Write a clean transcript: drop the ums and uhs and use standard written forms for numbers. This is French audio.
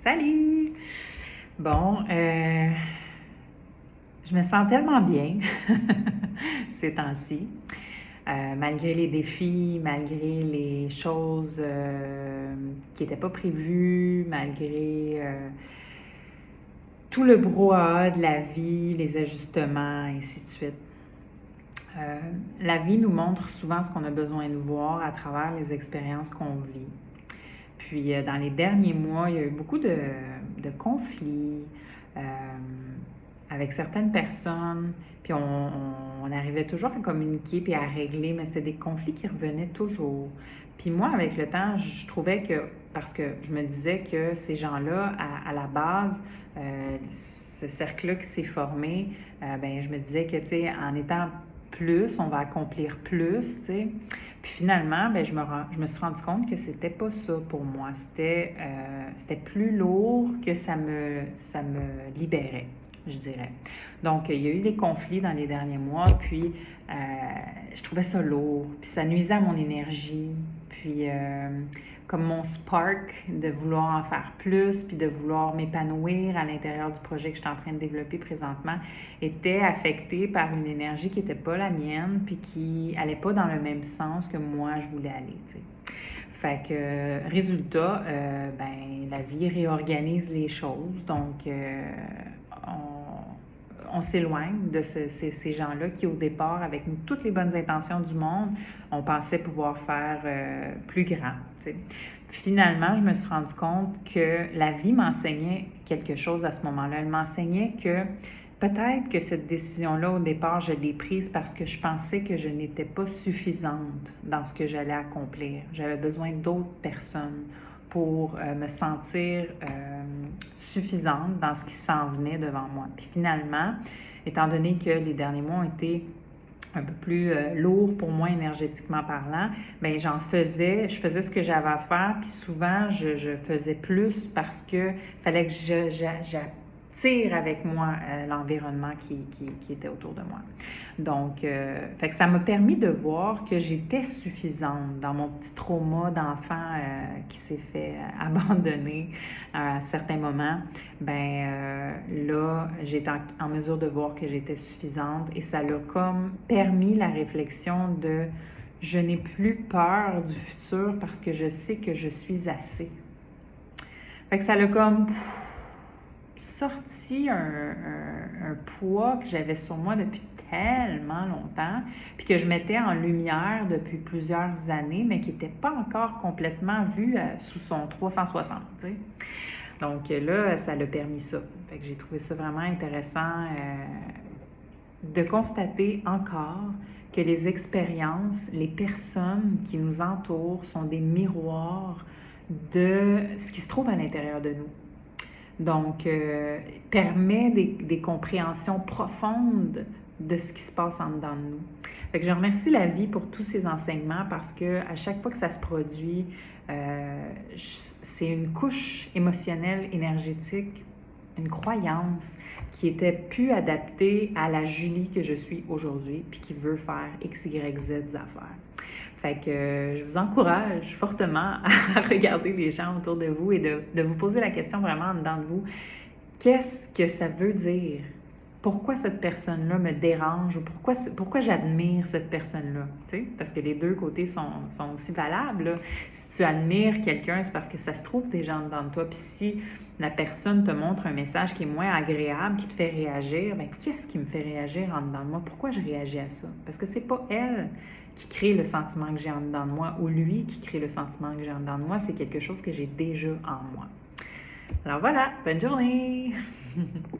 Salut! Bon, je me sens tellement bien ces temps-ci. Malgré les défis, malgré les choses qui n'étaient pas prévues, malgré tout le brouhaha de la vie, les ajustements, et ainsi de suite. Euh, la vie nous montre souvent ce qu'on a besoin de voir à travers les expériences qu'on vit. Puis, dans les derniers mois, il y a eu beaucoup de conflits euh, avec certaines personnes. Puis, on arrivait toujours à communiquer puis à régler, mais c'était des conflits qui revenaient toujours. Puis moi, avec le temps, je trouvais que, parce que je me disais que ces gens-là, à la base, ce cercle-là qui s'est formé, ben je me disais que, tu sais, en étant plus, on va accomplir plus, tu sais. Puis finalement, ben, je me suis rendu compte que c'était pas ça pour moi. C'était plus lourd que ça me libérait, je dirais. Donc, il y a eu des conflits dans les derniers mois, puis je trouvais ça lourd, puis ça nuisait à mon énergie, puis comme mon spark de vouloir en faire plus, puis de vouloir m'épanouir à l'intérieur du projet que je suis en train de développer présentement, était affecté par une énergie qui n'était pas la mienne, puis qui allait pas dans le même sens que moi je voulais aller, tu sais. Fait que, résultat, ben, la vie réorganise les choses, donc on s'éloigne de ces gens-là qui, au départ, avec toutes les bonnes intentions du monde, on pensait pouvoir faire plus grand. T'sais. Finalement, je me suis rendu compte que la vie m'enseignait quelque chose à ce moment-là. Elle m'enseignait que peut-être que cette décision-là, au départ, je l'ai prise parce que je pensais que je n'étais pas suffisante dans ce que j'allais accomplir. J'avais besoin d'autres personnes pour me sentir suffisante dans ce qui s'en venait devant moi. Puis finalement, étant donné que les derniers mois ont été un peu plus lourds pour moi énergétiquement parlant, bien, je faisais ce que j'avais à faire, puis souvent, je faisais plus parce que fallait que j'attire avec moi l'environnement qui était autour de moi. Donc, fait que ça m'a permis de voir que j'étais suffisante dans mon petit trauma d'enfant qui s'est fait abandonner à certains moments. Ben là, j'étais en mesure de voir que j'étais suffisante et ça l'a comme permis la réflexion de je n'ai plus peur du futur parce que je sais que je suis assez. Fait que ça l'a comme sorti un poids que j'avais sur moi depuis tellement longtemps, puis que je mettais en lumière depuis plusieurs années, mais qui n'était pas encore complètement vu sous son 360, tu sais. Donc là, ça l'a permis ça. Fait que j'ai trouvé ça vraiment intéressant de constater encore que les expériences, les personnes qui nous entourent sont des miroirs de ce qui se trouve à l'intérieur de nous. Donc, permet des compréhensions profondes de ce qui se passe en dedans de nous. Fait que je remercie la vie pour tous ces enseignements parce que à chaque fois que ça se produit, c'est une couche émotionnelle, énergétique, une croyance qui était plus adaptée à la Julie que je suis aujourd'hui, puis qui veut faire X, Y, Z affaires. Fait que je vous encourage fortement à regarder les gens autour de vous et de vous poser la question vraiment en dedans de vous. Qu'est-ce que ça veut dire? Pourquoi cette personne-là me dérange ou pourquoi j'admire cette personne-là? Tu sais? Parce que les deux côtés sont aussi valables. Là. Si tu admires quelqu'un, c'est parce que ça se trouve déjà en dedans de toi. Puis si la personne te montre un message qui est moins agréable, qui te fait réagir, bien, qu'est-ce qui me fait réagir en dedans de moi? Pourquoi je réagis à ça? Parce que c'est pas elle qui crée le sentiment que j'ai en dedans de moi ou lui qui crée le sentiment que j'ai en dedans de moi, c'est quelque chose que j'ai déjà en moi. Alors voilà, bonne journée!